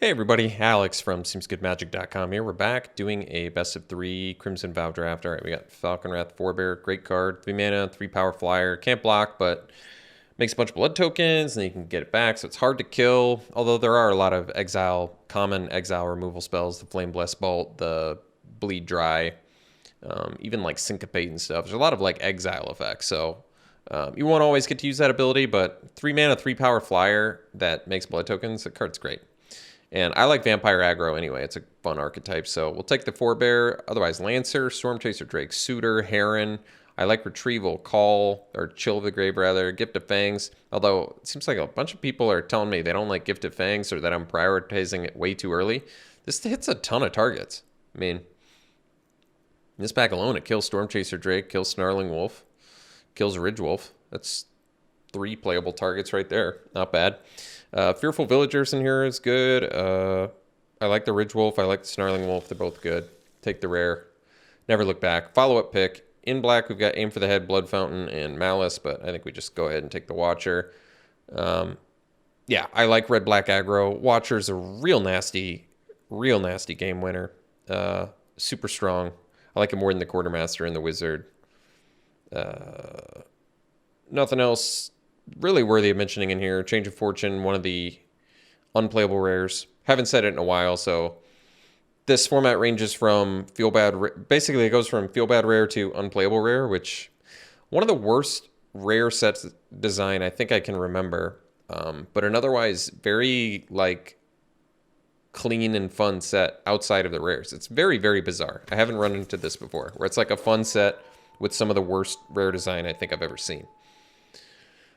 Hey everybody, Alex from SeemsGoodMagic.com here. We're back doing a best of 3 Crimson Vow draft. Alright, we got Falcon Wrath Forebear, great card, 3 mana, 3 power flyer, can't block, but makes a bunch of blood tokens, and you can get it back, so it's hard to kill. Although there are a lot of common exile removal spells, the Flame Blessed Bolt, the Bleed Dry, even like Syncopate and stuff. There's a lot of like exile effects, so you won't always get to use that ability, but 3 mana, 3 power flyer that makes blood tokens, the card's great. And I like Vampire Aggro anyway. It's a fun archetype. So we'll take the Forebear. Otherwise, Lancer, Storm Chaser, Drake, Suitor, Heron. I like Retrieval, Call, or Chill of the Grave, rather. Gift of Fangs. Although, it seems like a bunch of people are telling me they don't like Gift of Fangs or that I'm prioritizing it way too early. This hits a ton of targets. I mean, in this pack alone, it kills Storm Chaser Drake, kills Snarling Wolf, kills Ridge Wolf. That's 3 playable targets right there. Not bad. Fearful Villagers in here is good. I like the Ridge Wolf. I like the Snarling Wolf. They're both good. Take the rare. Never look back. Follow-up pick. In black, we've got Aim for the Head, Blood Fountain, and Malice, but I think we just go ahead and take the Watcher. Yeah, I like red-black aggro. Watcher's a real nasty game winner. Super strong. I like it more than the Quartermaster and the Wizard. Nothing else really worthy of mentioning in here. Change of Fortune, one of the unplayable rares. Haven't said it in a while, so this format ranges from Feel Bad. Basically, it goes from Feel Bad Rare to Unplayable Rare, which one of the worst rare sets design I think I can remember. But an otherwise very like clean and fun set outside of the rares. It's very, very bizarre. I haven't run into this before, where it's like a fun set with some of the worst rare design I think I've ever seen.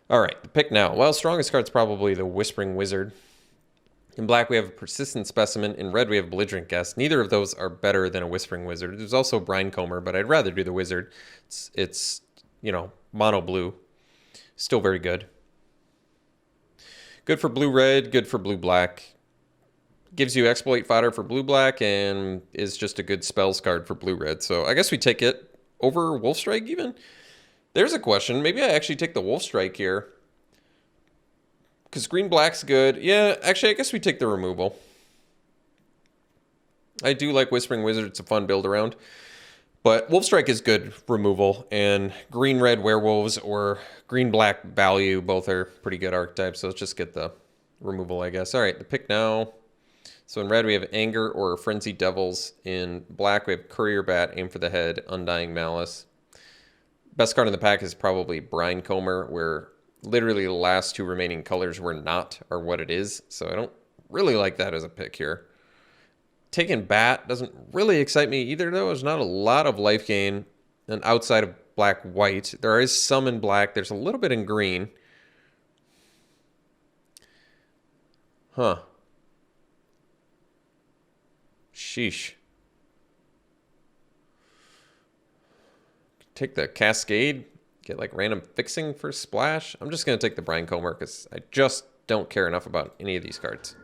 All right, the pick now. Well, strongest card's probably the Whispering Wizard. In black, we have a Persistent Specimen. In red, we have Belligerent Guest. Neither of those are better than a Whispering Wizard. There's also Brine Comber, but I'd rather do the Wizard. It's you know, mono blue. Still very good. Good for blue-red, good for blue-black. Gives you Exploit Fodder for blue-black and is just a good spells card for blue-red. So I guess we take it over Wolfstrike even? There's a question. Maybe I actually take the Wolfstrike here. Because green-black's good. Yeah, actually, I guess we take the removal. I do like Whispering Wizard. It's a fun build-around. But Wolfstrike is good removal. And green-red Werewolves or green-black Value, both are pretty good archetypes. So let's just get the removal, I guess. All right, the pick now. So in red, we have Anger or Frenzied Devils. In black, we have Courier Bat, Aim for the Head, Undying Malice. Best card in the pack is probably Brine Comber, where literally the last 2 remaining colors were not or what it is. So I don't really like that as a pick here. Taking Bat doesn't really excite me either, though. There's not a lot of life gain and outside of black-white. There is some in black. There's a little bit in green. Huh. Sheesh. Take the Cascade, get like random fixing for splash. I'm just going to take the Brine Comber because I just don't care enough about any of these cards.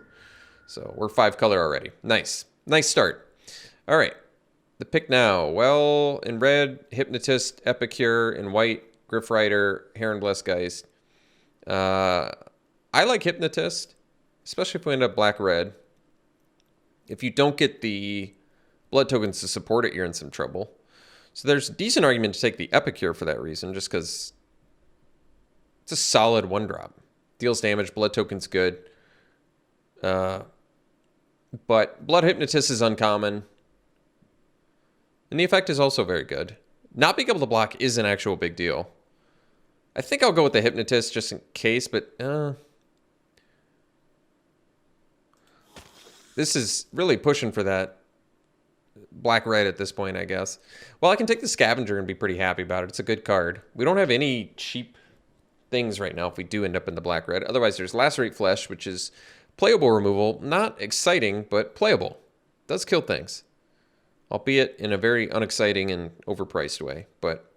So we're 5 color already. Nice. Nice start. All right. The pick now. Well, in red, Hypnotist, Epicure. In white, Griff Rider, Heron Blessgeist. I like Hypnotist, especially if we end up black-red. If you don't get the blood tokens to support it, you're in some trouble. So there's a decent argument to take the Epicure for that reason, just because it's a solid 1-drop. Deals damage, blood token's good. But Blood Hypnotist is uncommon. And the effect is also very good. Not being able to block is an actual big deal. I think I'll go with the Hypnotist just in case, but this is really pushing for that black-red at this point, I guess. Well, I can take the Scavenger and be pretty happy about it. It's a good card. We don't have any cheap things right now if we do end up in the black-red. Otherwise, there's Lacerate Flesh, which is playable removal. Not exciting, but playable. Does kill things. Albeit in a very unexciting and overpriced way. But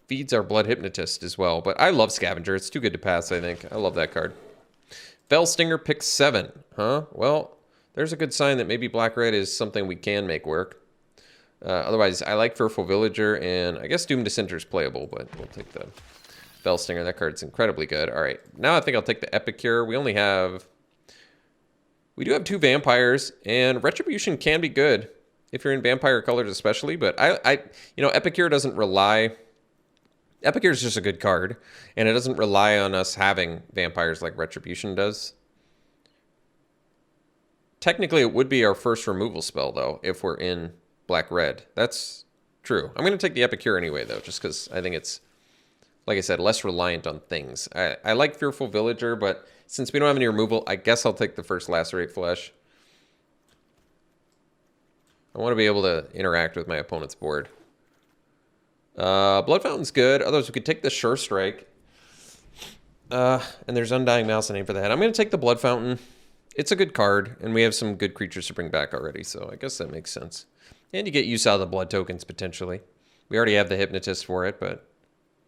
feeds our Blood Hypnotist as well. But I love Scavenger. It's too good to pass, I think. I love that card. Fell Stinger pick 7. Huh? Well, there's a good sign that maybe black-red is something we can make work. Otherwise, I like Fearful Villager, and I guess Doom Dissenter is playable, but we'll take the Fell Stinger. That card's incredibly good. All right, now I think I'll take the Epicure. We only have We do have 2 vampires, and Retribution can be good if you're in vampire colors especially, but you know, Epicure doesn't rely... Epicure is just a good card, and it doesn't rely on us having vampires like Retribution does. Technically, it would be our first removal spell, though, if we're in black-red. That's true. I'm going to take the Epicure anyway, though, just because I think it's, like I said, less reliant on things. I like Fearful Villager, but since we don't have any removal, I guess I'll take the first Lacerate Flesh. I want to be able to interact with my opponent's board. Blood Fountain's good. Otherwise, we could take the Sure Strike. And there's Undying Mouse and Aim for the Head. I'm going to take the Blood Fountain. It's a good card, and we have some good creatures to bring back already, so I guess that makes sense. And you get use out of the blood tokens, potentially. We already have the Hypnotist for it, but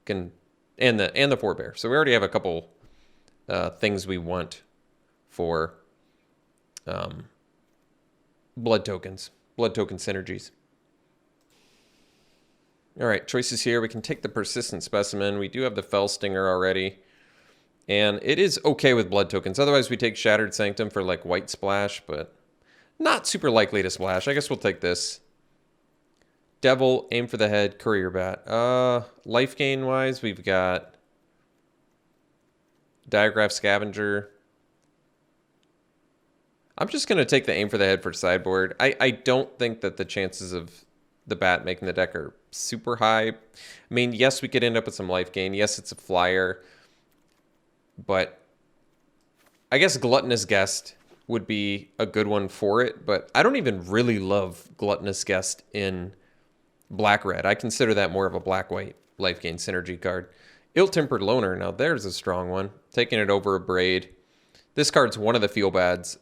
can... And the Forebear. So we already have a couple things we want for blood tokens. Blood token synergies. All right, choices here. We can take the Persistent Specimen. We do have the Fell Stinger already. And it is okay with blood tokens. Otherwise, we take Shattered Sanctum for, like, white splash, but not super likely to splash. I guess we'll take this. Devil, Aim for the Head, Courier Bat. Life gain-wise, we've got Diagraph Scavenger. I'm just going to take the Aim for the Head for sideboard. I don't think that the chances of the bat making the deck are super high. I mean, yes, we could end up with some life gain. Yes, it's a flyer. But I guess Gluttonous Guest would be a good one for it. But I don't even really love Gluttonous Guest in black-red. I consider that more of a black-white life gain synergy card. Ill-Tempered Loner. Now, there's a strong one. Taking it over a Braid. This card's one of the feel-bads.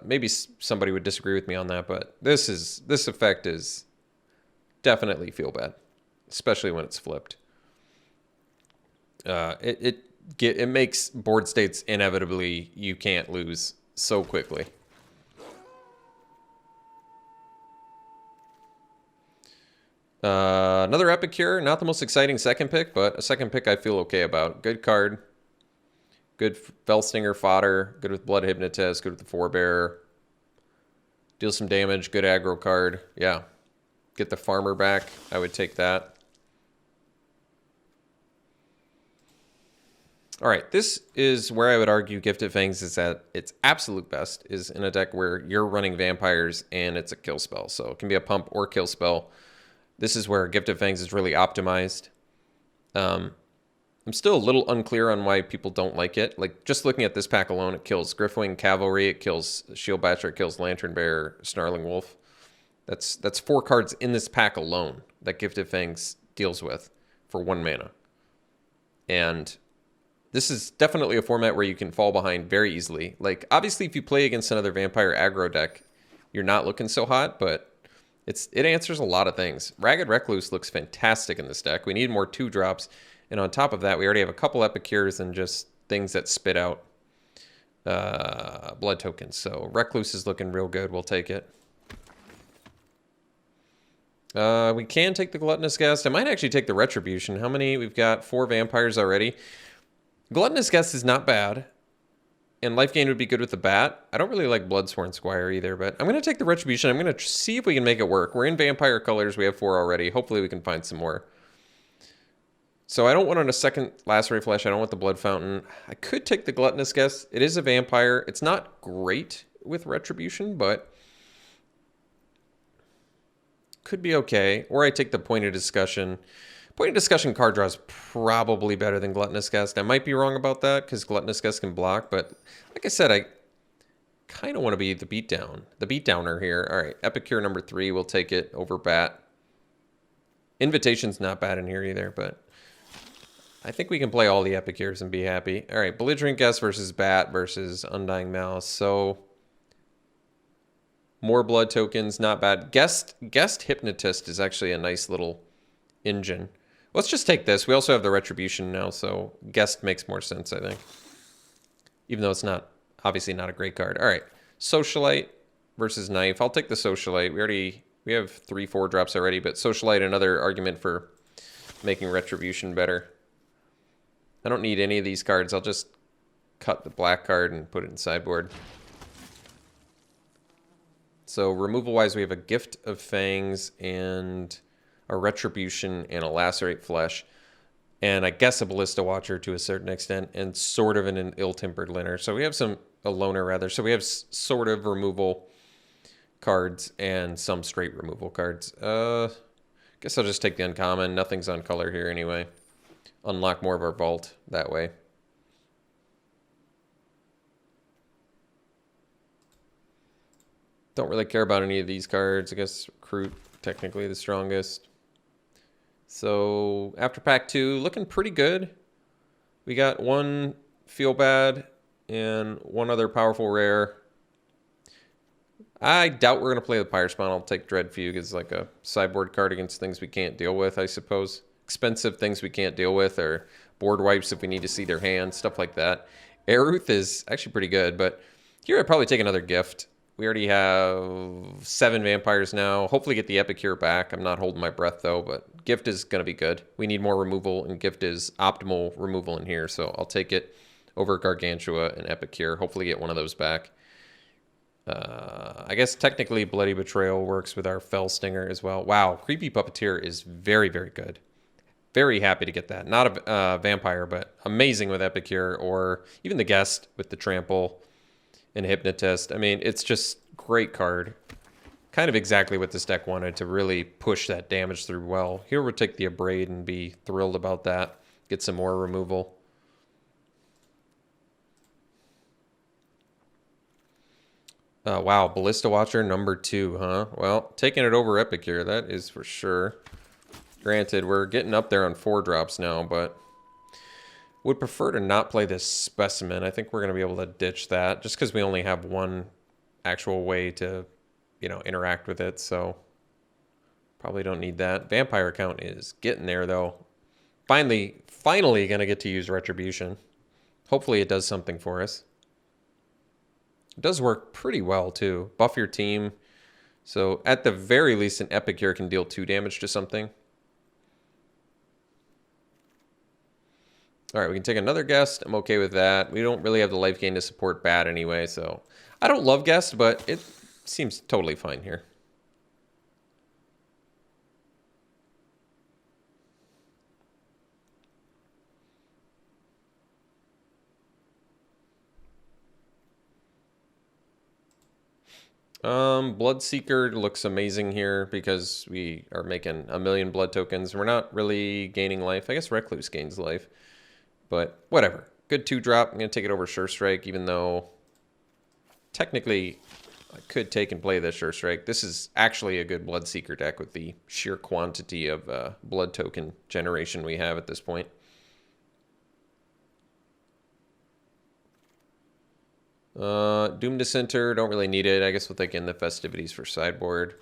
Maybe somebody would disagree with me on that, but this effect is definitely feel-bad, especially when it's flipped. It makes board states inevitably you can't lose so quickly. Another Epicure, not the most exciting second pick, but a second pick I feel okay about. Good card. Good Fellstinger fodder. Good with Blood Hypnotist. Good with the Forebear. Deal some damage. Good aggro card. Yeah. Get the Farmer back. I would take that. All right, this is where I would argue Gifted Fangs is at its absolute best, is in a deck where you're running vampires and it's a kill spell. So it can be a pump or kill spell. This is where Gifted Fangs is really optimized. I'm still a little unclear on why people don't like it. Like, just looking at this pack alone, it kills Griffwing Cavalry, it kills Shield Basher, it kills Lantern Bear, Snarling Wolf. That's 4 cards in this pack alone that Gifted Fangs deals with for 1 mana. And this is definitely a format where you can fall behind very easily. Like, obviously, if you play against another vampire aggro deck, you're not looking so hot, but it answers a lot of things. Ragged Recluse looks fantastic in this deck. We need more 2-drops. And on top of that, we already have a couple Epicures and just things that spit out blood tokens. So Recluse is looking real good. We'll take it. We can take the Gluttonous Guest. I might actually take the Retribution. How many? We've got 4 vampires already. Gluttonous Guest is not bad. And life gain would be good with the bat. I don't really like Bloodsworn Squire either, but I'm going to take the Retribution. I'm going to see if we can make it work. We're in vampire colors. We have 4 already. Hopefully we can find some more. So I don't want on a second Lacerate Flesh. I don't want the Blood Fountain. I could take the Gluttonous Guest. It is a vampire. It's not great with Retribution, but could be okay. Or I take the Point of Discussion. Point of Discussion card draw is probably better than Gluttonous Guest. I might be wrong about that because Gluttonous Guest can block, but like I said, I kind of want to be the beatdowner here. All right, Epicure number 3. We'll take it over bat. Invitation's not bad in here either, but I think we can play all the Epicures and be happy. All right, Belligerent Guest versus Bat versus Undying Mouse. So more blood tokens, not bad. Guest Hypnotist is actually a nice little engine. Let's just take this. We also have the Retribution now, so Guest makes more sense, I think. Even though it's not, obviously not a great card. All right, Socialite versus Knife. I'll take the Socialite. We have 3 4-drops already, but Socialite, another argument for making Retribution better. I don't need any of these cards. I'll just cut the black card and put it in sideboard. So removal-wise, we have a Gift of Fangs and a Retribution and a Lacerate Flesh. And I guess a Ballista Watcher to a certain extent, and sort of an Ill-Tempered Loner. So we have a Loner rather. So we have sort of removal cards and some straight removal cards. Guess I'll just take the uncommon. Nothing's on color here anyway. Unlock more of our vault that way. Don't really care about any of these cards. I guess Recruit, technically the strongest. So after pack 2, looking pretty good. We got one Feel Bad and one other powerful rare. I doubt we're going to play the Pyre Spawn. I'll take Dread Fugue as like a sideboard card against things we can't deal with, I suppose. Expensive things we can't deal with, or board wipes if we need to see their hand, stuff like that. Aeruth is actually pretty good, but here I'd probably take another Gift. We already have 7 vampires now. Hopefully get the Epicure back. I'm not holding my breath though, but Gift is going to be good. We need more removal, and Gift is optimal removal in here, so I'll take it over Gargantua and Epicure. Hopefully get one of those back. I guess technically Bloody Betrayal works with our Fell Stinger as well. Wow, Creepy Puppeteer is very, very good. Very happy to get that. Not a vampire, but amazing with Epicure, or even the Guest with the Trample and Hypnotist. I mean, it's just great card. Kind of exactly what this deck wanted to really push that damage through well. Here we'll take the Abrade and be thrilled about that. Get some more removal. Wow, Ballista Watcher number 2, huh? Well, taking it over Epicure, that is for sure. Granted, we're getting up there on 4 drops now, but would prefer to not play this Specimen. I think we're going to be able to ditch that just because we only have one actual way to, you know, interact with it. So probably don't need that. Vampire count is getting there though. Finally going to get to use Retribution. Hopefully it does something for us. It does work pretty well too. Buff your team. So at the very least, an Epicure can deal 2 damage to something. All right, we can take another Guest. I'm okay with that. We don't really have the life gain to support bad anyway, so I don't love Guest, but it seems totally fine here. Bloodseeker looks amazing here because we are making 1,000,000 blood tokens. We're not really gaining life. I guess Recluse gains life, but whatever. Good 2-drop. I'm going to take it over Sure Strike, even though technically I could take and play this Sure Strike. This is actually a good Bloodseeker deck with the sheer quantity of blood token generation we have at this point. Doom Dissenter, don't really need it. I guess we'll take in the Festivities for sideboard.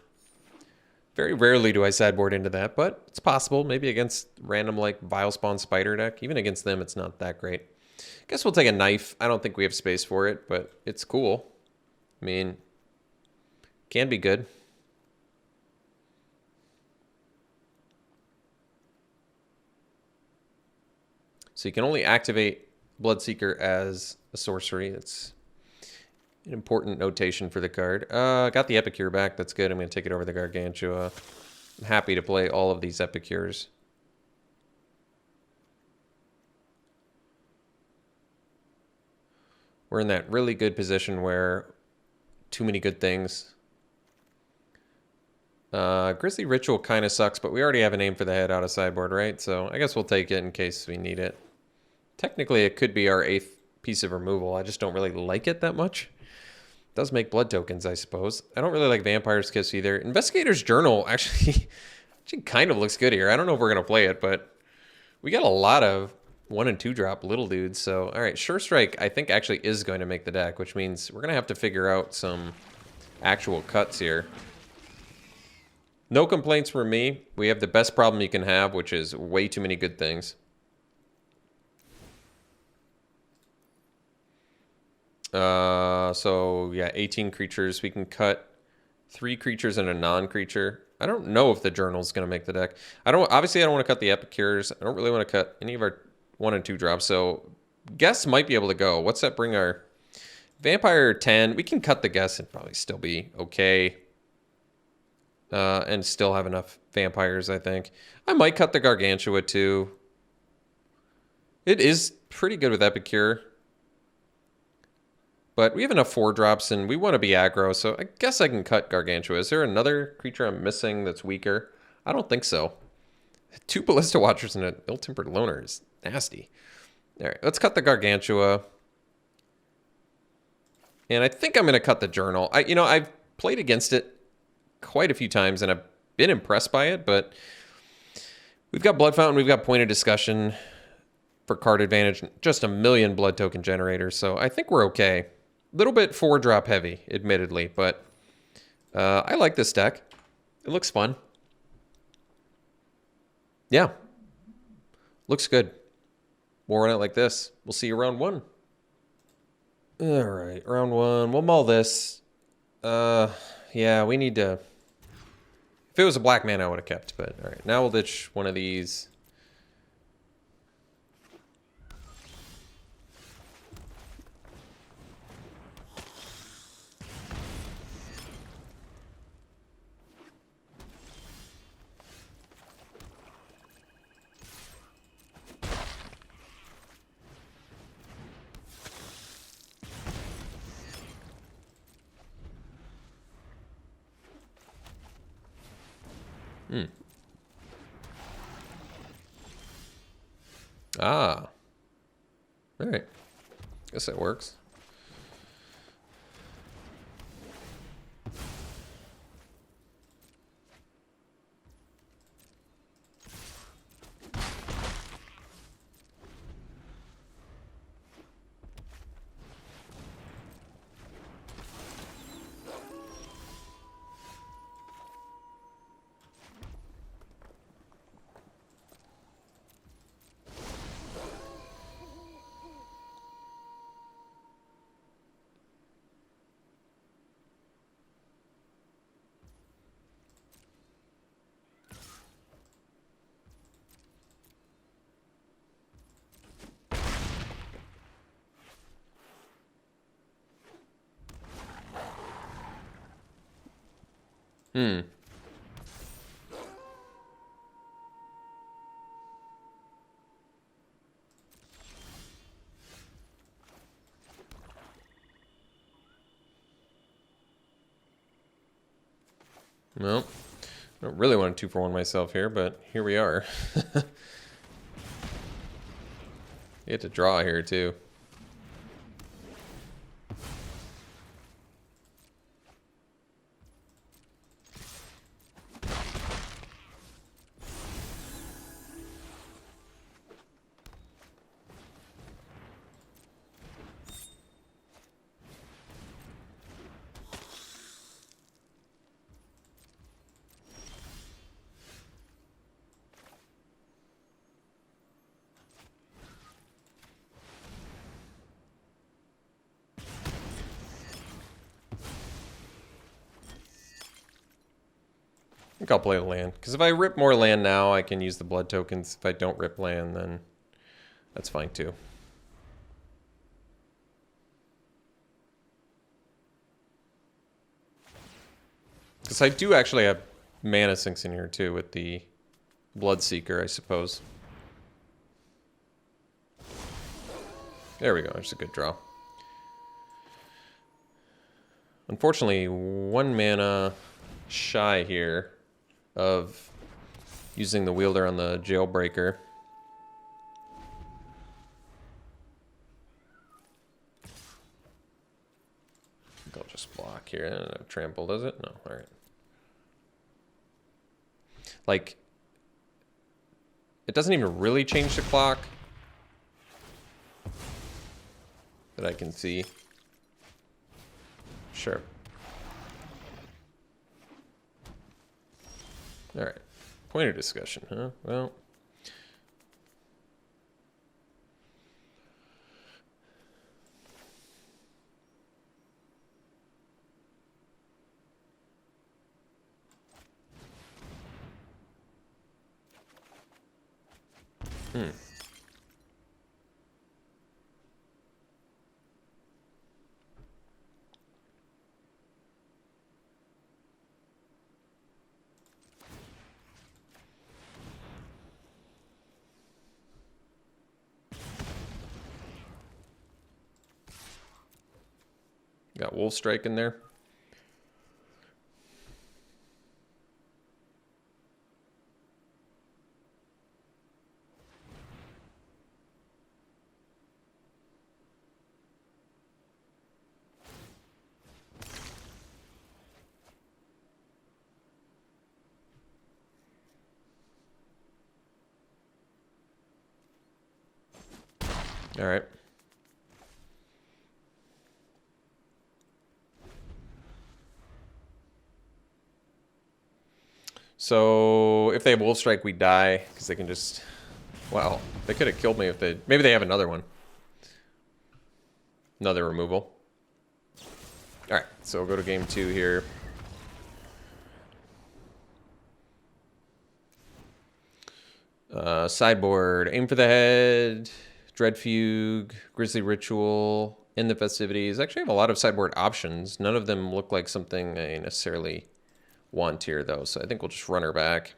Very rarely do I sideboard into that, but it's possible. Maybe against random like Vilespawn Spider deck. Even against them, it's not that great. Guess we'll take a Knife. I don't think we have space for it, but it's cool. I mean, can be good. So you can only activate Bloodseeker as a sorcery. It's an important notation for the card. Got the Epicure back. That's good. I'm going to take it over the Gargantua. I'm happy to play all of these Epicures. We're in that really good position where too many good things. Grizzly Ritual kind of sucks, but we already have a name for the head out of sideboard, right? So I guess we'll take it in case we need it. Technically, it could be our 8th piece of removal. I just don't really like it that much. Does make blood tokens, I suppose. I don't really like Vampire's Kiss either. Investigator's Journal actually kind of looks good here. I don't know if we're going to play it, but we got a lot of 1 and 2 drop little dudes. So, all right, Sure Strike I think actually is going to make the deck, which means we're going to have to figure out some actual cuts here. No complaints from me. We have the best problem you can have, which is way too many good things. So yeah, 18 creatures. We can cut 3 creatures and a non-creature. I don't know if the Journal's going to make the deck. Obviously I don't want to cut the Epicures. I don't really want to cut any of our 1 and 2 drops. So Guess might be able to go. What's that bring our Vampire 10, we can cut the guess and probably still be okay. And still have enough vampires, I think. I might cut the Gargantua too. It is pretty good with Epicure. But we have enough 4-drops and we want to be aggro, so I guess I can cut Gargantua. Is there another creature I'm missing that's weaker? I don't think so. 2 Ballista Watchers and an Ill-Tempered Loner is nasty. All right, let's cut the Gargantua. And I think I'm going to cut the Journal. I've played against it quite a few times and I've been impressed by it, but we've got Blood Fountain, we've got Point of Discussion for card advantage, just a million blood token generators, so I think we're okay. A little bit 4-drop heavy, admittedly, but I like this deck. It looks fun. Yeah. Looks good. We'll run it like this. We'll see you round 1. All right, round 1. We'll mull this. Yeah, we need to... If it was a black mana, I would have kept, but all right. Now we'll ditch one of these. Ah. All right. Guess that works. Well, I don't really want to 2-for-1 myself here, but here we are. You get to draw here, too. I think I'll play a land. Because if I rip more land now, I can use the blood tokens. If I don't rip land, then that's fine too. Because I do actually have mana sinks in here too with the Bloodseeker, I suppose. There we go. There's a good draw. Unfortunately, 1 mana shy here of using the wielder on the Jailbreaker. I think I'll just block here. I don't know, trample, does it? No, all right. Like, it doesn't even really change the clock that I can see. Sure. All right. Point of discussion, huh? Well. that Wolf Strike in there. All right. So if they have Wolf Strike, we die because they can just... Wow, they could have killed me if they... Maybe they have another one. Another removal. All right, so we'll go to game 2 here. Sideboard, Aim for the Head, Dread Fugue, Grizzly Ritual, End the Festivities. Actually, I have a lot of sideboard options. None of them look like something I necessarily want here, though, so I think we'll just run her back.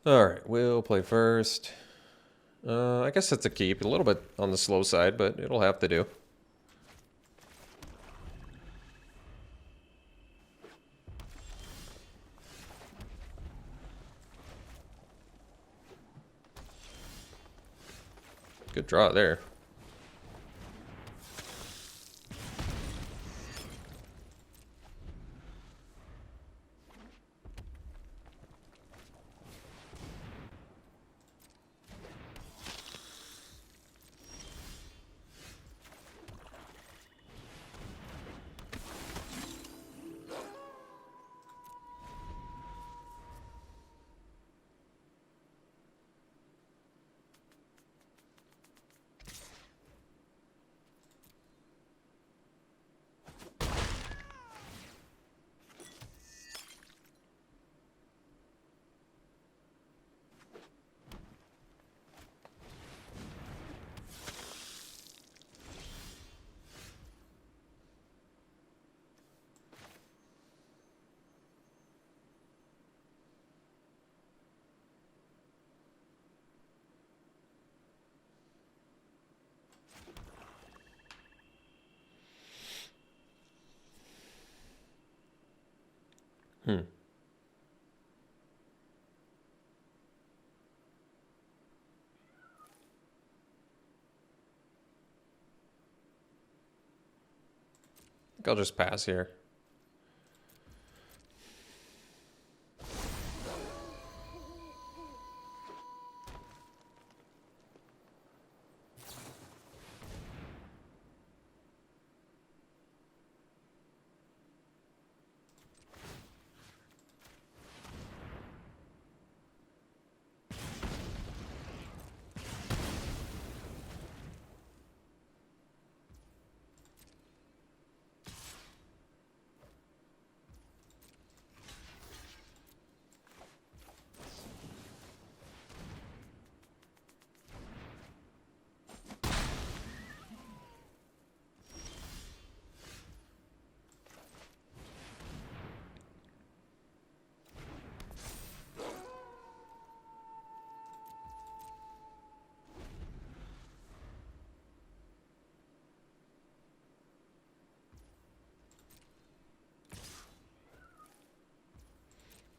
All right, we'll play first. I guess that's a keep. A little bit on the slow side, but it'll have to do. Good draw there. I think I'll just pass here.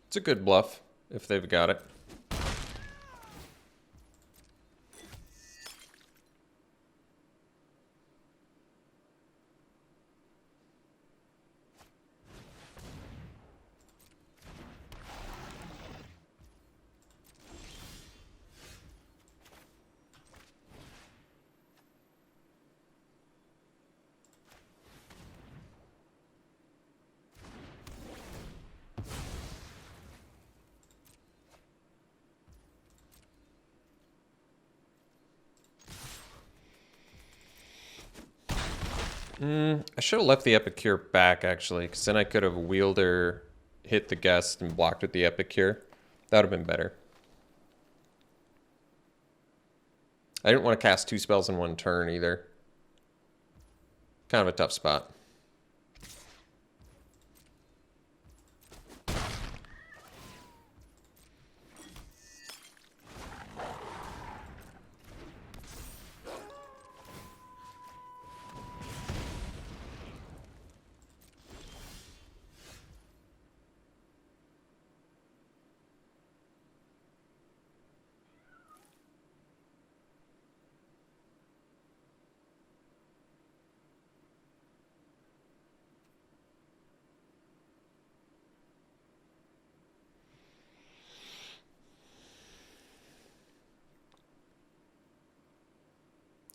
It's a good bluff if they've got it. I should have left the Epicure back, actually, because then I could have Wielder hit the guest and blocked with the Epicure. That would have been better. I didn't want to cast 2 spells in 1 turn, either. Kind of a tough spot.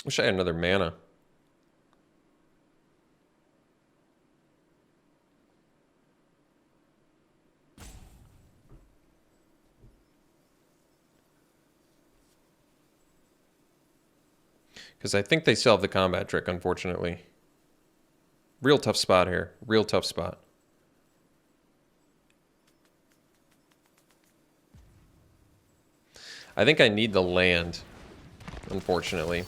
Wish I had another mana. Because I think they still have the combat trick, unfortunately. Real tough spot here. Real tough spot. I think I need the land, unfortunately.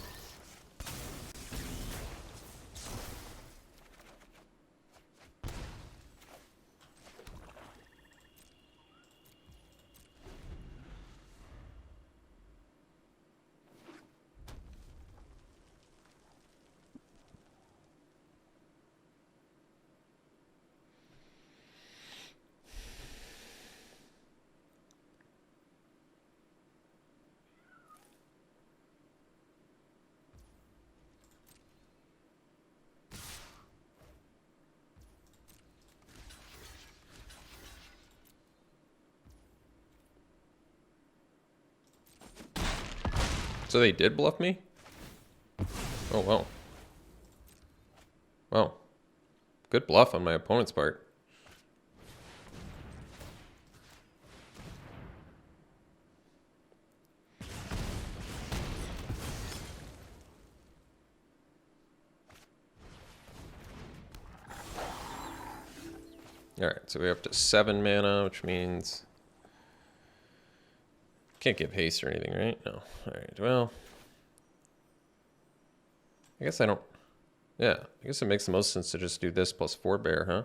So they did bluff me? Oh, wow. Wow. Good bluff on my opponent's part. Alright, so we're up to 7 mana, which means... Can't give haste or anything, right? No. Alright, well... I guess I don't... Yeah, I guess it makes the most sense to just do this plus 4 bear, huh?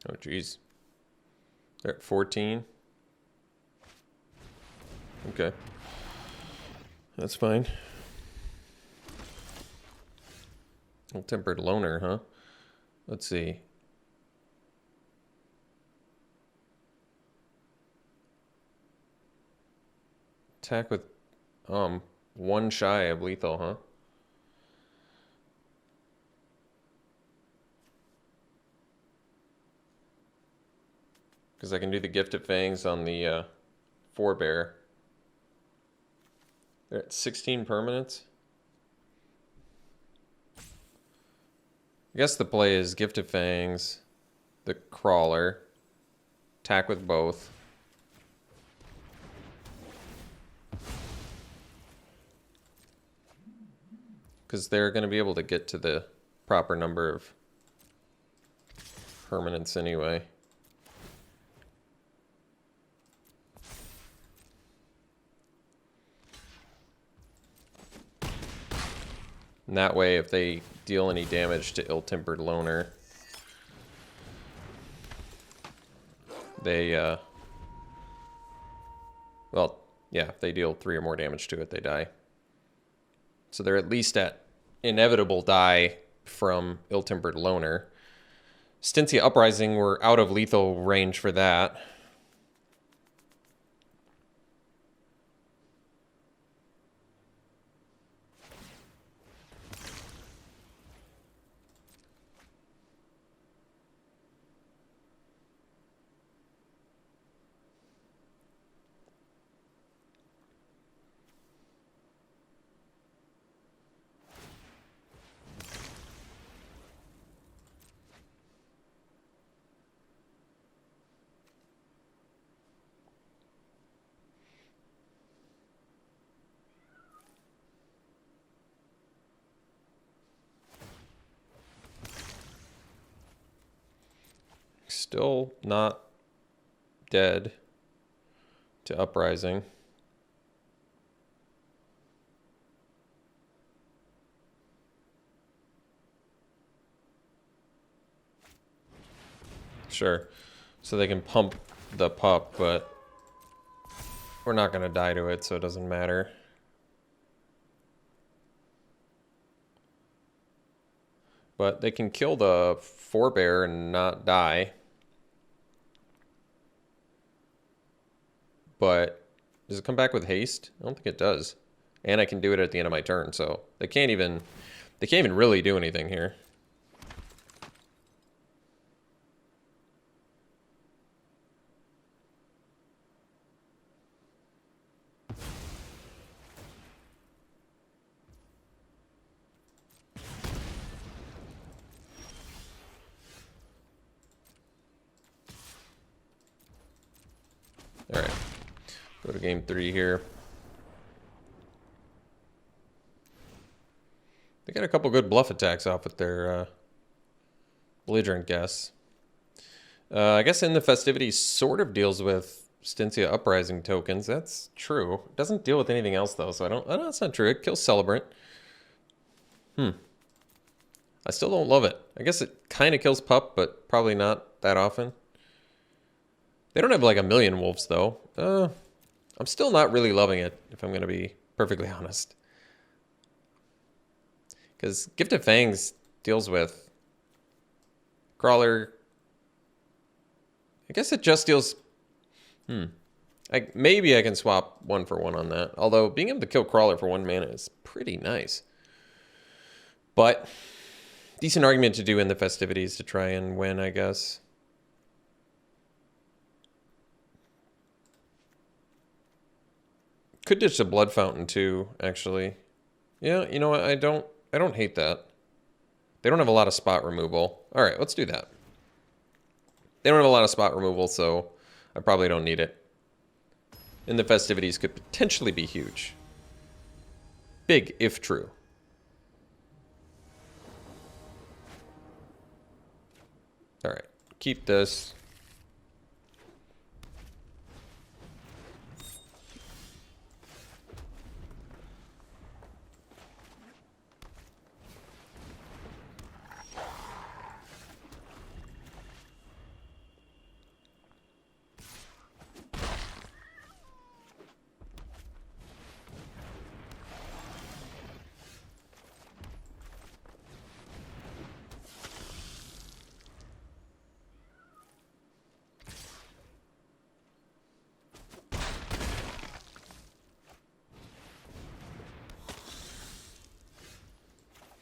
Oh, jeez. They're at 14. Okay. That's fine. Ill-tempered loner, huh? Let's see. Attack with, one shy of lethal, huh? Because I can do the Gifted Fangs on the 4 bear. They're at 16 permanents. I guess the play is Gifted Fangs, the Crawler, attack with both. Because they're going to be able to get to the proper number of permanents anyway. And that way, if they deal any damage to Ill-Tempered Loner, they, well, yeah, if they deal 3 or more damage to it, they die. So they're at least at inevitable die from Ill-Tempered Loner. Styncia Uprising, we're out of lethal range for that. Still not dead to Uprising. Sure. So they can pump the pup, but We're not going to die to it, so it doesn't matter. But they can kill the forebear and not die. But does it come back with haste? I don't think it does. And I can do it at the end of my turn, so they can't even really do anything here. All right, go to game 3 here. They got a couple good bluff attacks off with their belligerent guess. I guess in the festivities sort of deals with Stensia Uprising tokens. That's true. It doesn't deal with anything else though, so I don't. That's not true. It kills Celebrant. I still don't love it. I guess it kind of kills Pup, but probably not that often. They don't have like a million wolves though. I'm still not really loving it, if I'm going to be perfectly honest. Because Gift of Fangs deals with Crawler. I guess it just deals... maybe I can swap 1 for 1 on that. Although being able to kill Crawler for 1 mana is pretty nice. But decent argument to do in the festivities to try and win, I guess. Could ditch the Blood Fountain too, actually. Yeah, you know what? I don't hate that. They don't have a lot of spot removal. All right, let's do that. They don't have a lot of spot removal, so I probably don't need it. And the festivities could potentially be huge. Big, if true. All right, keep this.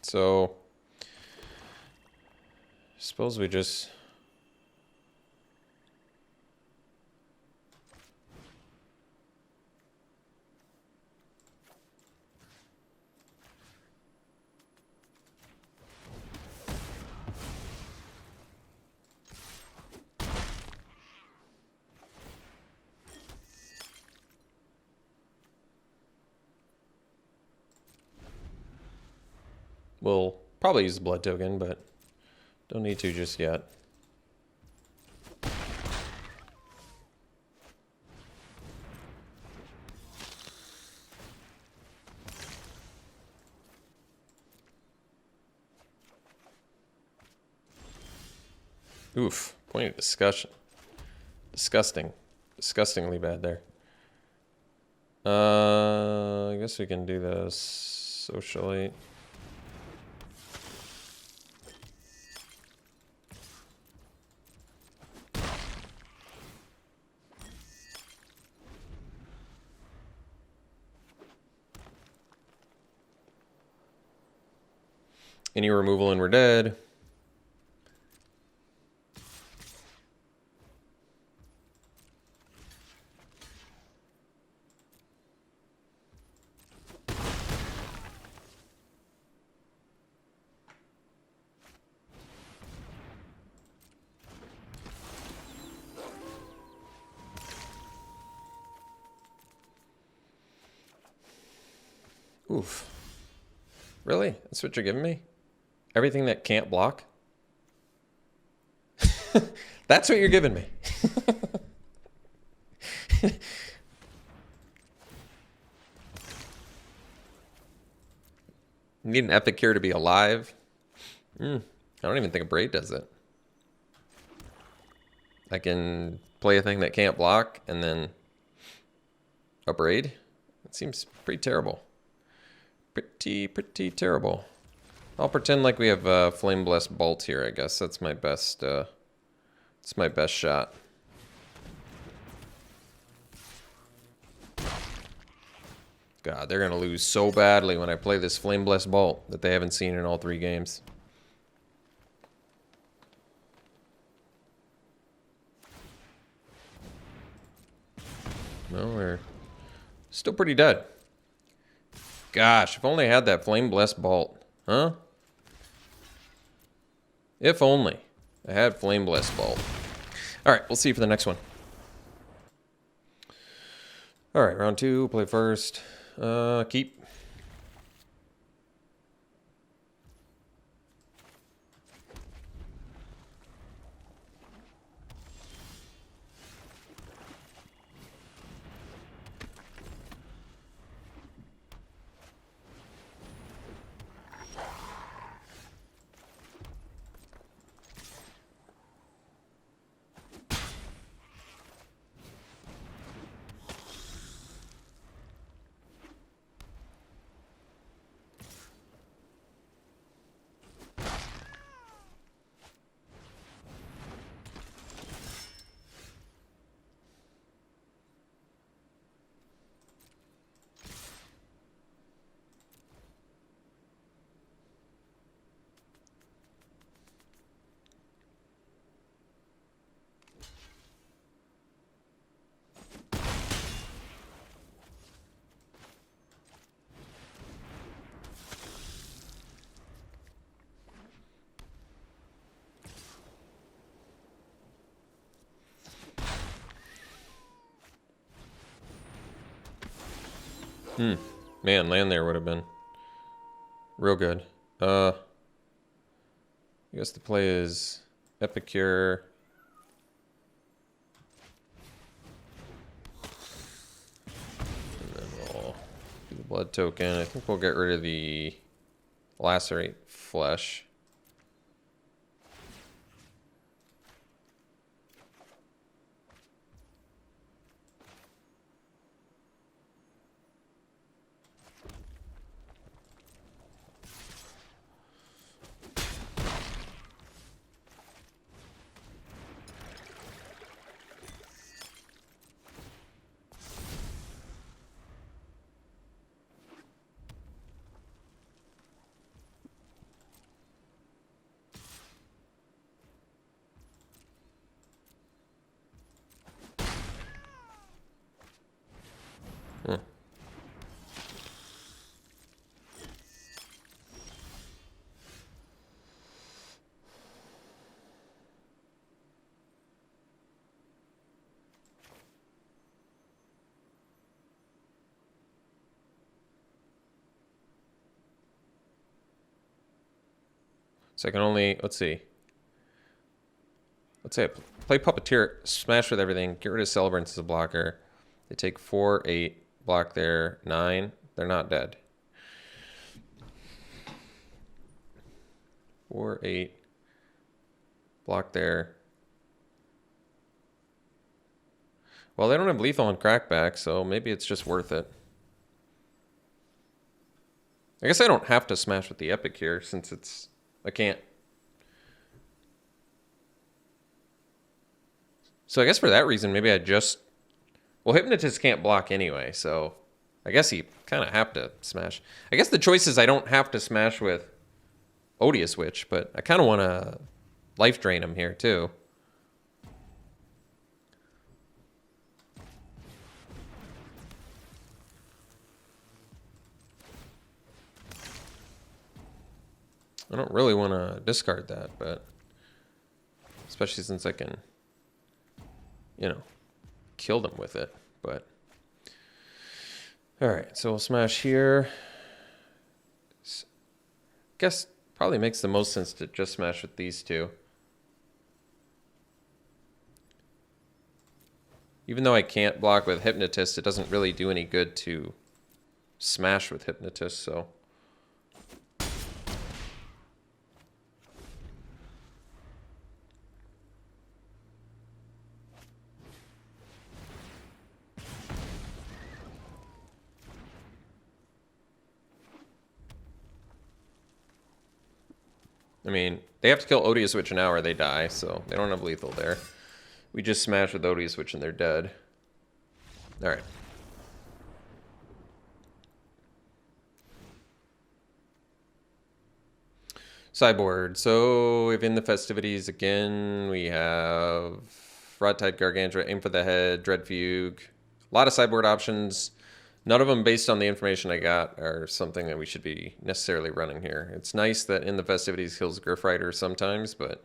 So, suppose we just... We'll probably use the blood token, but don't need to just yet. Oof, point of discussion. Disgusting. Disgustingly bad there. I guess we can do this socially. Any removal and we're dead. Oof. Really? That's what you're giving me? Everything that can't block? That's what you're giving me. Need an epic here to be alive? I don't even think a braid does it. I can play a thing that can't block and then A braid? That seems pretty terrible. Pretty terrible. I'll pretend like we have Flame Blessed Bolt here, I guess. That's my best, it's my best shot. God, they're gonna lose so badly when I play this Flame Blessed Bolt that they haven't seen in all 3 games. No, we're still pretty dead. Gosh, if only I had that Flame Blessed Bolt. Huh? If only I had Flame Blessed Bolt. Alright, we'll see you for the next one. Alright, round 2, play first. Keep. Man, land there would have been real good. I guess the play is Epicure. And then we'll do the blood token. I think we'll get rid of the lacerate flesh. So I can only, let's see. Let's say I play Puppeteer, smash with everything, get rid of Celebrants as a blocker. They take 4, 8, block there, 9. They're not dead. 4, 8, block there. Well, they don't have lethal on crackback, so maybe it's just worth it. I guess I don't have to smash with the Epic here since it's, I can't. So I guess for that reason, maybe I just, well, Hypnotist can't block anyway, so I guess you kind of have to smash. I guess the choice is I don't have to smash with Odious Witch, but I kind of want to life drain him here too. I don't really want to discard that, but especially since I can, you know, kill them with it. But all right, so we'll smash here. Guess probably makes the most sense to just smash with these two. Even though I can't block with Hypnotist, it doesn't really do any good to smash with Hypnotist, so. I mean, they have to kill Odious Witch now or they die, so they don't have lethal there. We just smash with Odious Witch and they're dead. Alright. Sideboard. So, if in the festivities again, we have Rod-Tide Gargantua, Aim for the Head, Dread Fugue. A lot of sideboard options. None of them, based on the information I got, are something that we should be necessarily running here. It's nice that in the festivities kills Griff Rider sometimes, but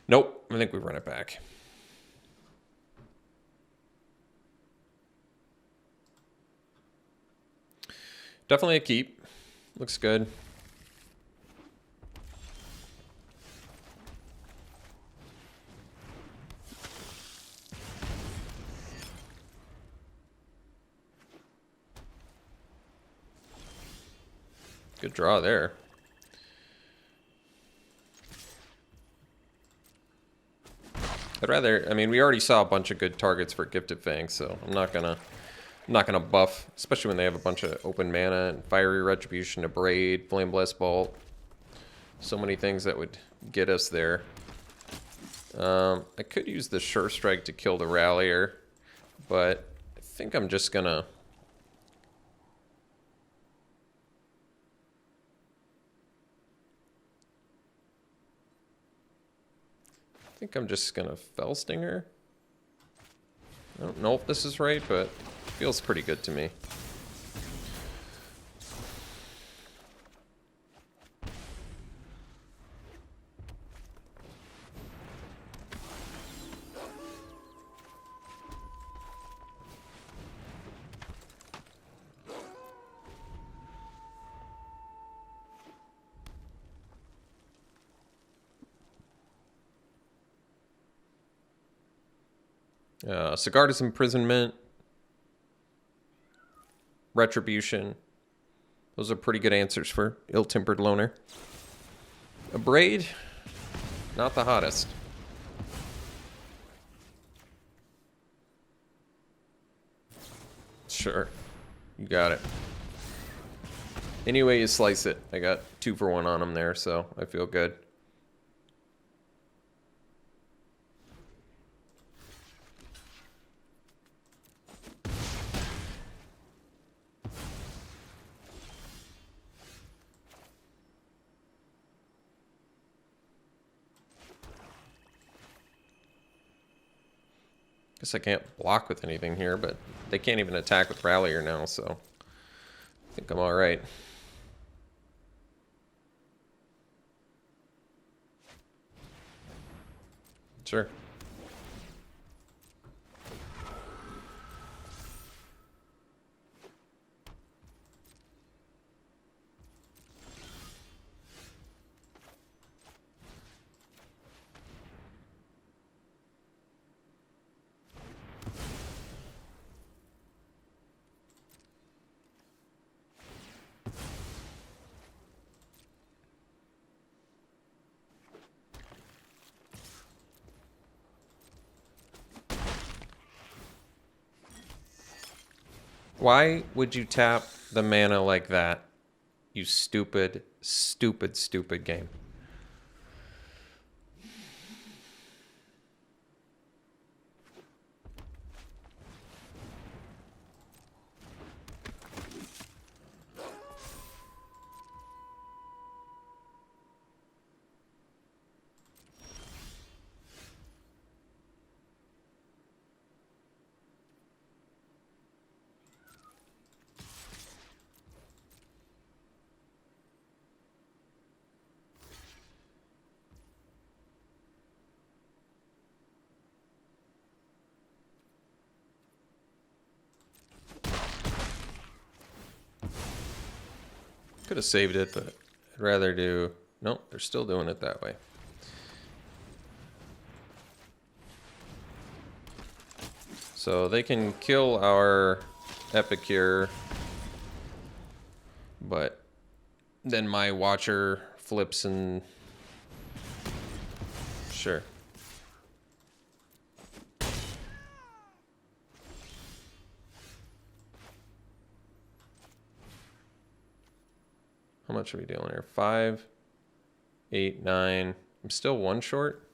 nope, I think we run it back. Definitely a keep. Looks good. Good draw there. I'd rather, I mean, we already saw a bunch of good targets for Gifted Fang, so I'm not gonna buff, especially when they have a bunch of open mana and Fiery Retribution, a Braid, Flame Blast Bolt. So many things that would get us there. I could use the Sure Strike to kill the Rallier, but I think I'm just gonna... I think I'm just gonna Fell Stinger. I don't know if this is right, but it feels pretty good to me. Sigarda's Imprisonment, Retribution. Those are pretty good answers for Ill-Tempered Loner. A Braid, not the hottest. Sure, you got it. Any way you slice it, I got 2 for 1 on them there, so I feel good. Guess I can't block with anything here, but they can't even attack with Rallier now, so I think I'm all right. Sure. Why would you tap the mana like that? You stupid, stupid, stupid game. Could have saved it, but I'd rather do... Nope, they're still doing it that way. So they can kill our Epicure, but then my Watcher flips and... Sure. How much are we doing here? 5? 8, 9. I'm still one short.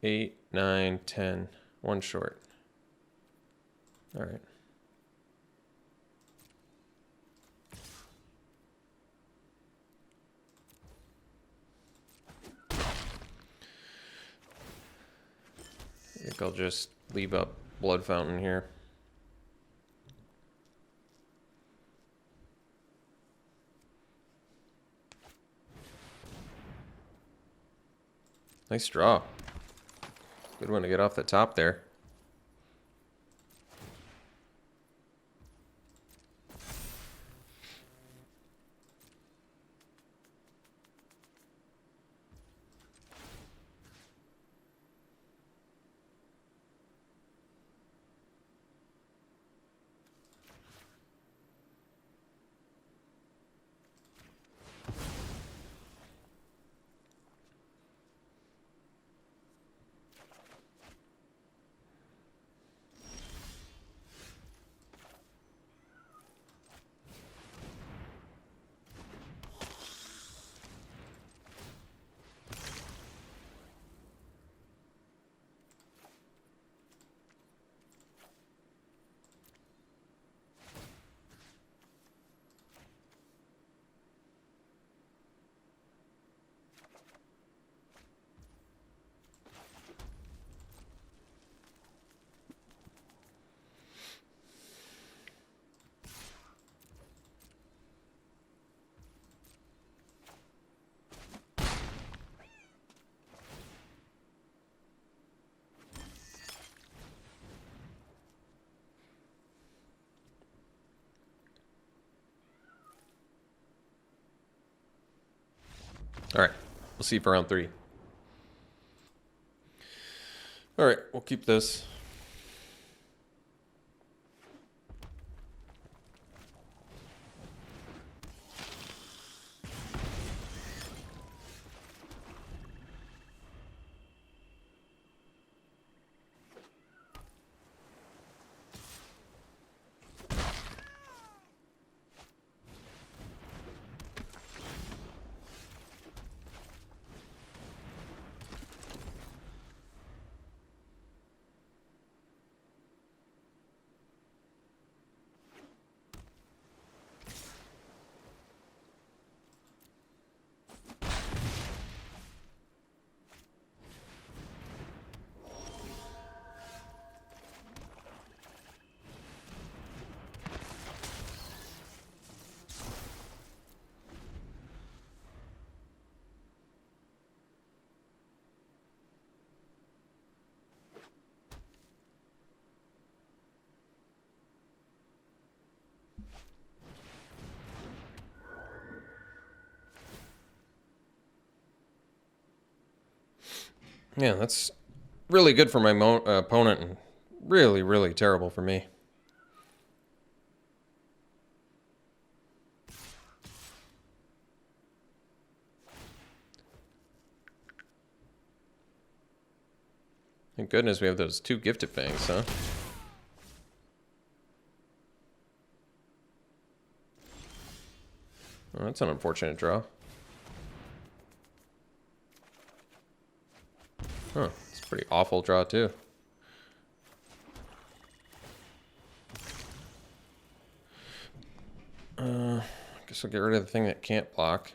Eight, 9, 10. One short. All right. I think I'll just leave up Blood Fountain here. Nice draw. Good one to get off the top there. All right, we'll see for round 3. All right, we'll keep this. Yeah, that's really good for my opponent and really, really terrible for me. Thank goodness we have those 2 gifted fangs, huh? Oh, that's an unfortunate draw. Huh, it's a pretty awful draw too. I guess I'll get rid of the thing that can't block.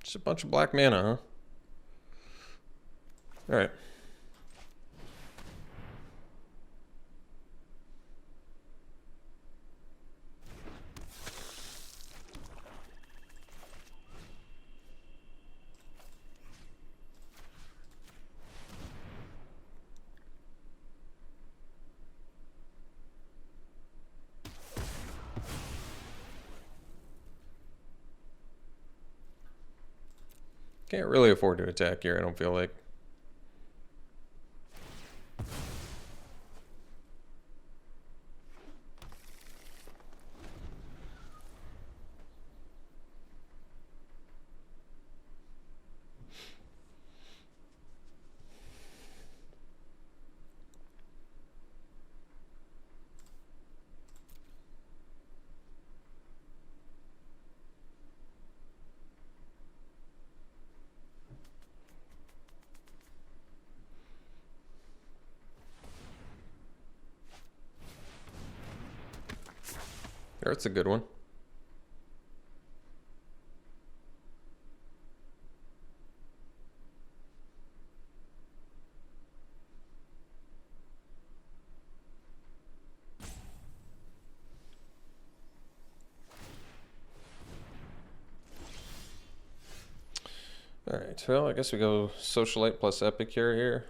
Just a bunch of black mana, huh? Alright. Can't really afford to attack here, I don't feel like. That's a good one. Alright, well, I guess we go Socialite plus Epicure here.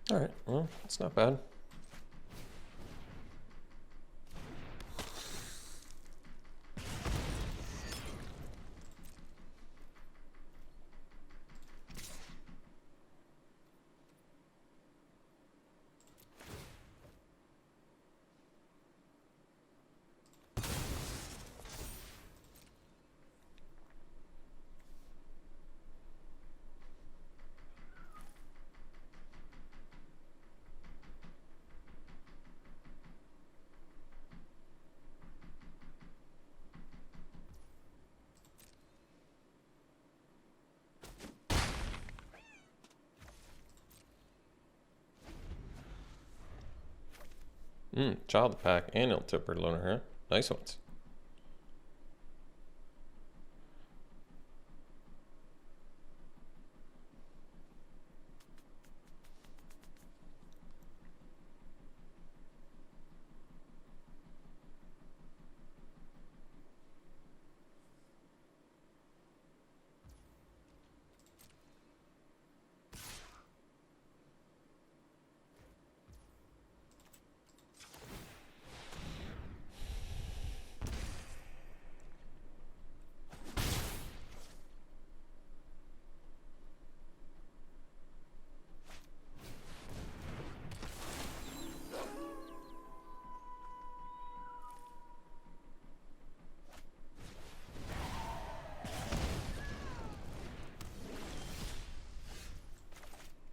Alright, well, it's not bad. Child Pack and Ill-Tempered Loner, huh? Nice ones.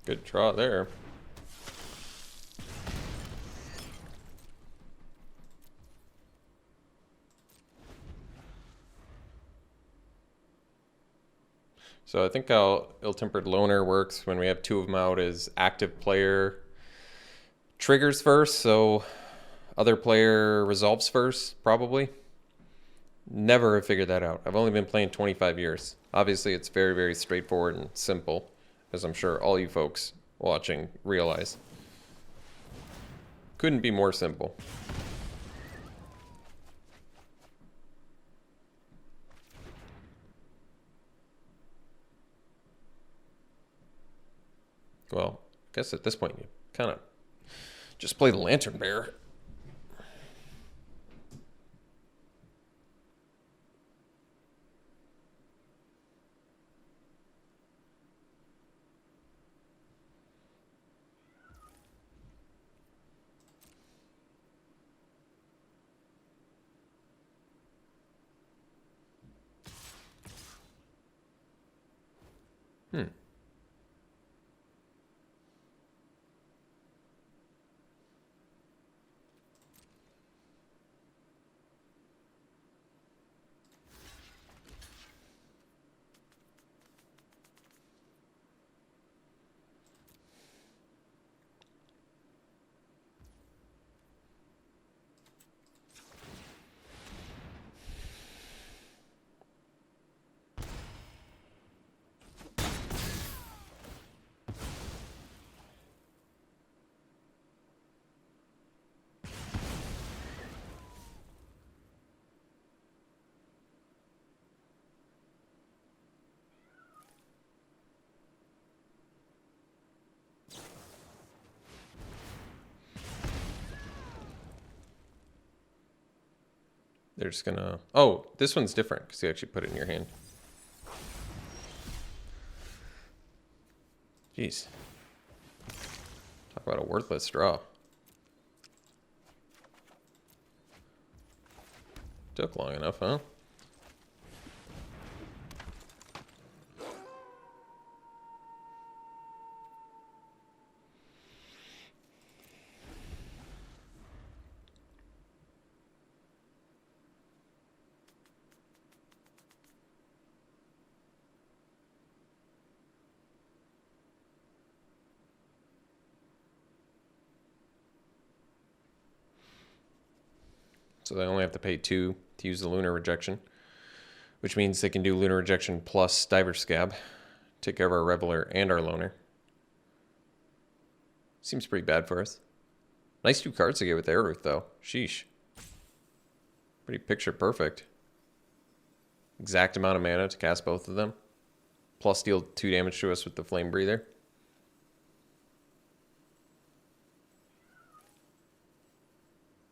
Good draw there. So I think how Ill-Tempered Loner works when we have two of them out is active player triggers first, so other player resolves first, probably. Never have figured that out. I've only been playing 25 years. Obviously, it's very, very straightforward and simple, as I'm sure all you folks watching realize. Couldn't be more simple. Well, I guess at this point you kind of just play the Lantern Bear. They're just gonna... Oh, this one's different because you actually put it in your hand. Jeez. Talk about a worthless draw. Took long enough, huh? So they only have to pay 2 to use the Lunar Rejection, which means they can do Lunar Rejection plus Diver Scab, take care of our Reveler and our Loner. Seems pretty bad for us. Nice 2 cards to get with Aeruth, though. Sheesh. Pretty picture perfect. Exact amount of mana to cast both of them, plus deal 2 damage to us with the Flame Breather.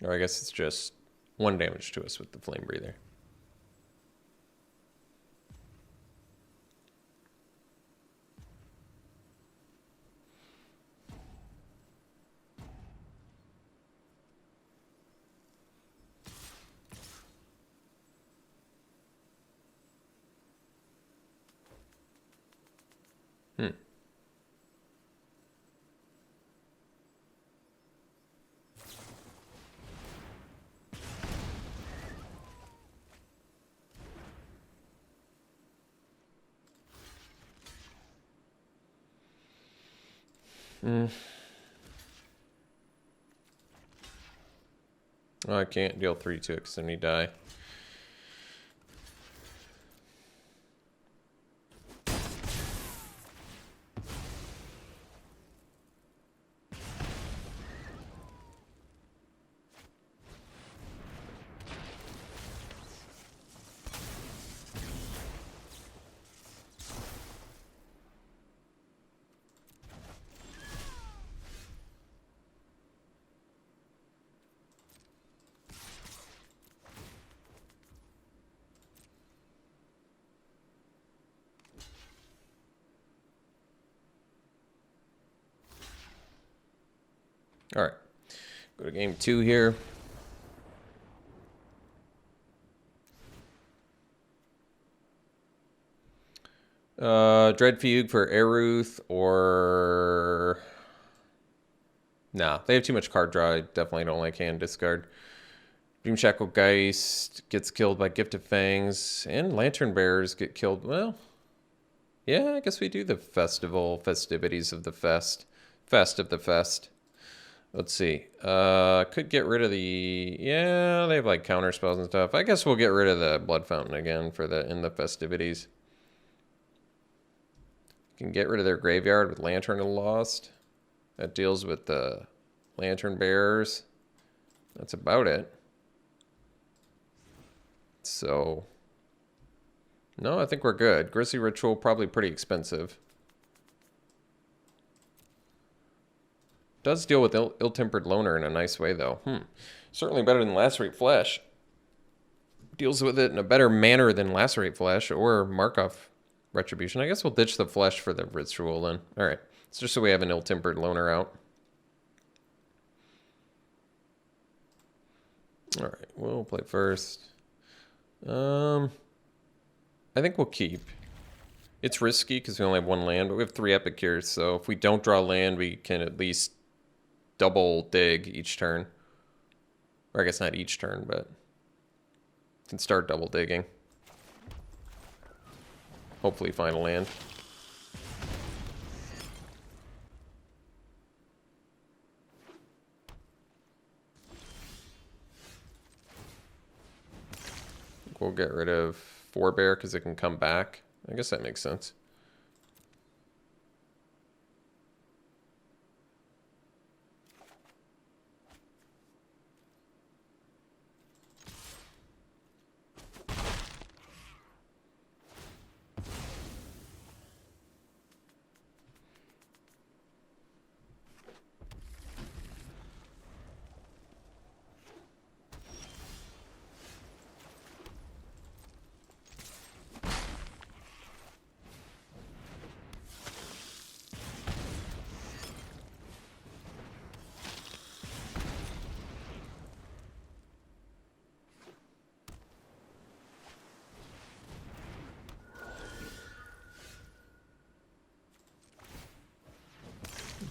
Or I guess it's just 1 damage to us with the Flame Breather. Oh, I can't deal 3 to it because then you die. All right, go to game 2 here. Dread Fugue for Aeruth or... Nah, they have too much card draw. I definitely don't like hand discard. Dream Shackle Geist gets killed by Gift of Fangs, and Lantern Bearers get killed. Well, yeah, I guess we do the festivities of the fest of the fest. Let's see. Could get rid of the... Yeah, they have like counter spells and stuff. I guess we'll get rid of the Blood Fountain again for in the festivities. Can get rid of their graveyard with Lantern of the Lost. That deals with the Lantern Bearers. That's about it. So, no, I think we're good. Grizzly Ritual, probably pretty expensive. Does deal with ill-tempered loner in a nice way, though. Certainly better than Lacerate Flesh. Deals with it in a better manner than Lacerate Flesh or Markov Retribution. I guess we'll ditch the Flesh for the Ritual then. All right. It's just so we have an ill-tempered loner out. All right. We'll play first. I think we'll keep. It's risky because we only have one land, but we have 3 Epic Cures, so if we don't draw land, we can at least double dig each turn. Or I guess not each turn, but can start double digging. Hopefully find a land. We'll get rid of Forebear because it can come back. I guess that makes sense.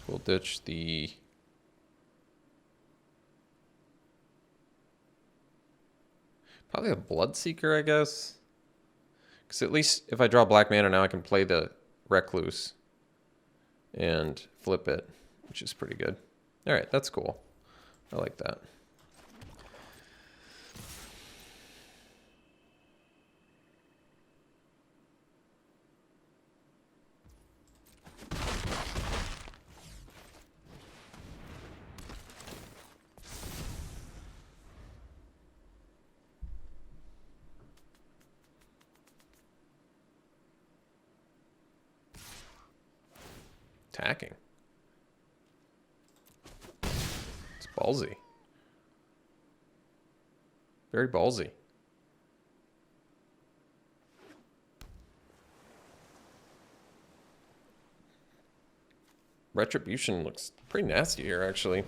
We'll ditch the... Probably a Bloodseeker, I guess. Because at least if I draw black mana now, I can play the Recluse and flip it, which is pretty good. All right, that's cool. I like that. Attacking. It's ballsy. Very ballsy. Retribution looks pretty nasty here, actually.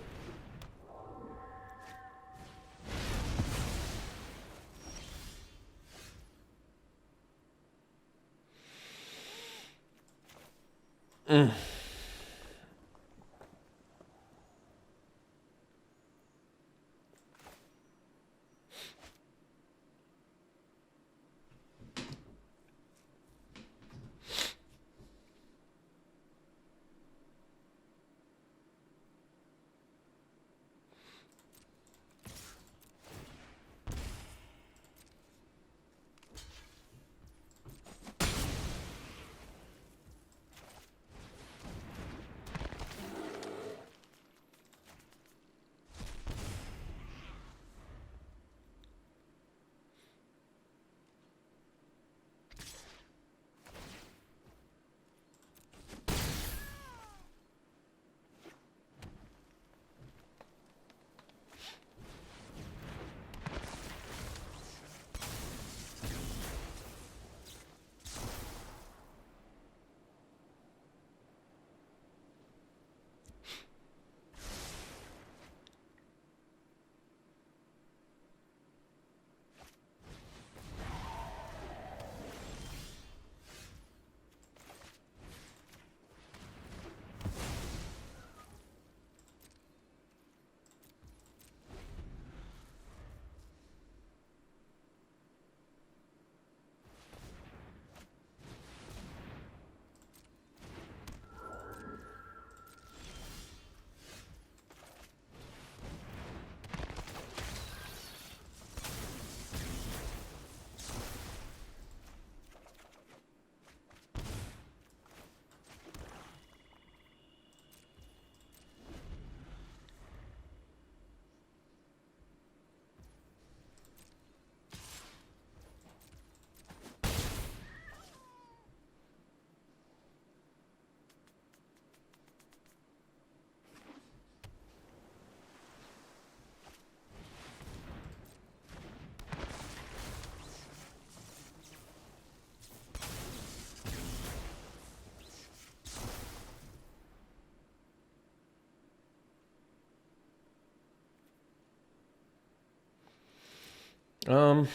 I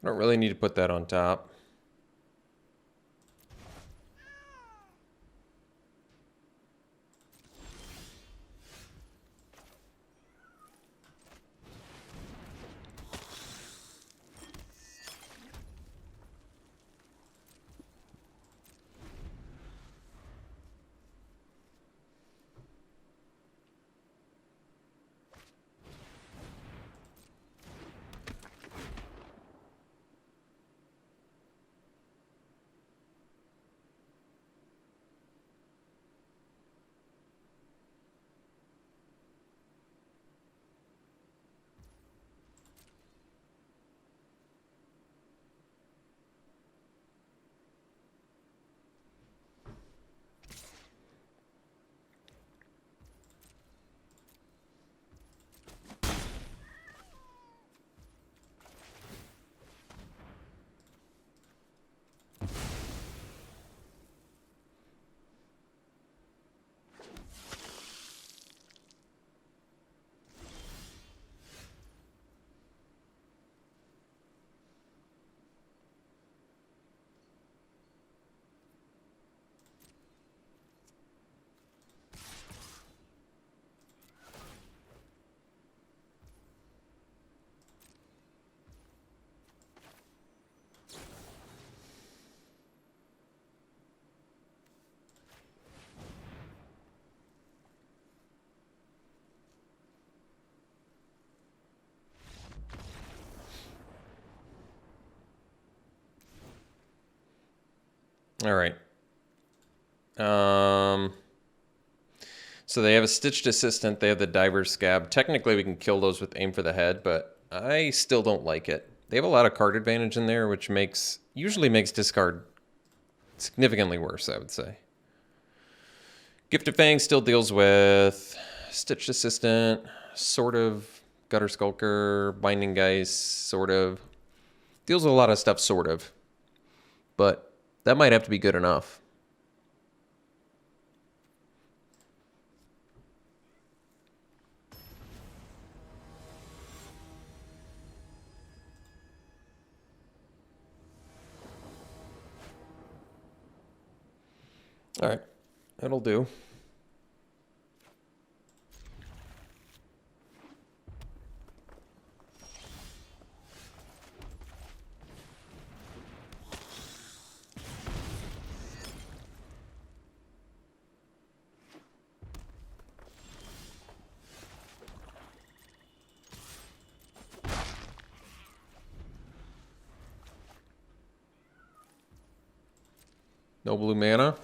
don't really need to put that on top. All right. So they have a Stitched Assistant. They have the Diver's Scab. Technically, we can kill those with Aim for the Head, but I still don't like it. They have a lot of card advantage in there, which usually makes discard significantly worse, I would say. Gifted Fang still deals with Stitched Assistant, sort of. Gutter Skulker, Binding Geist, sort of. Deals with a lot of stuff, sort of. But that might have to be good enough. All right, that'll do. No blue mana.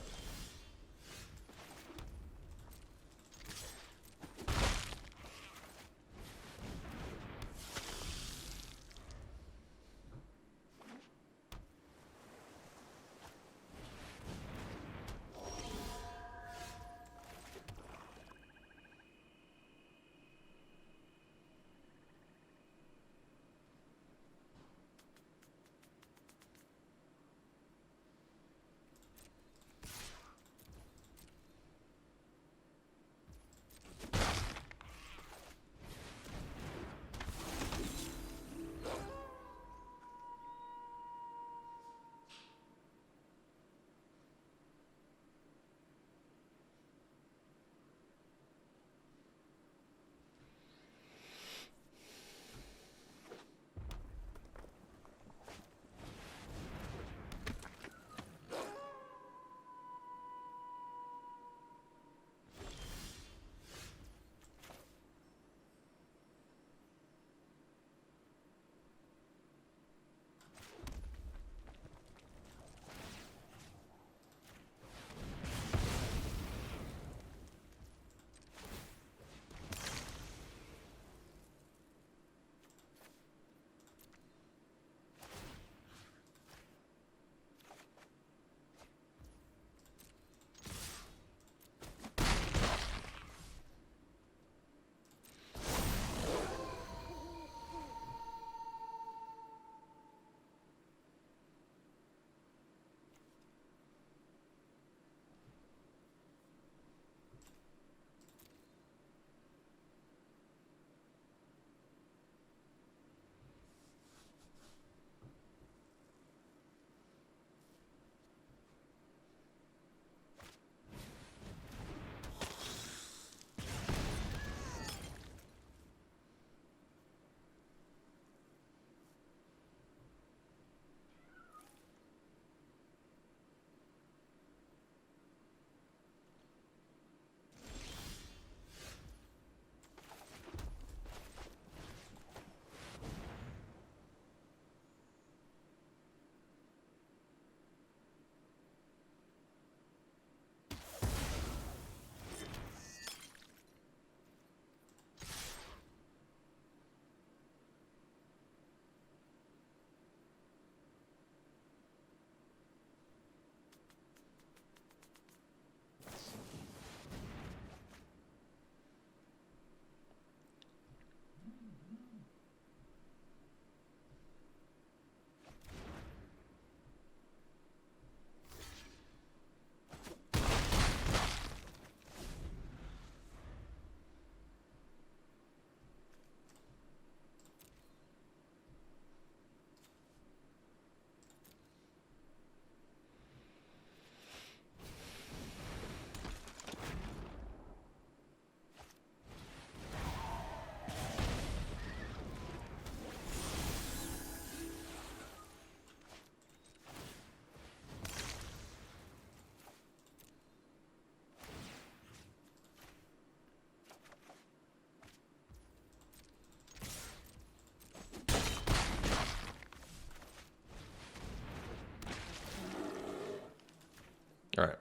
All right.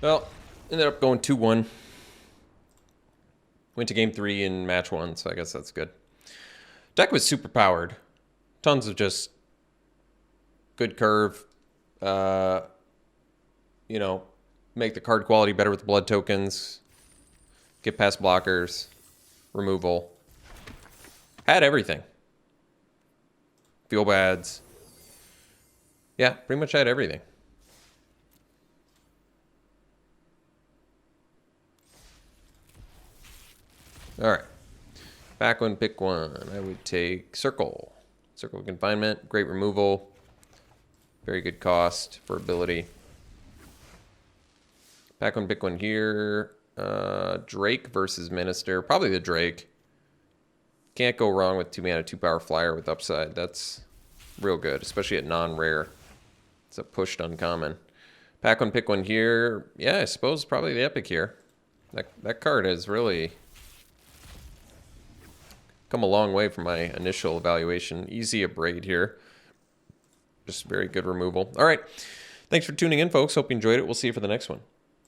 Well, ended up going 2-1. Went to game 3 in match 1, so I guess that's good. Deck was super powered. Tons of just good curve. You know, make the card quality better with the blood tokens. Get past blockers. Removal. Had everything. Feel bads. Yeah, pretty much had everything. All right. Back one, pick one. I would take Circle. Circle of Confinement. Great removal. Very good cost for ability. Back one, pick one here. Drake versus Minister. Probably the Drake. Can't go wrong with 2 mana, 2 power flyer with upside. That's real good, especially at non-rare. It's a pushed uncommon. Pack one, pick one here. Yeah, I suppose probably the Epic here. That card has really come a long way from my initial evaluation. Easy Abrade here. Just very good removal. All right. Thanks for tuning in, folks. Hope you enjoyed it. We'll see you for the next one.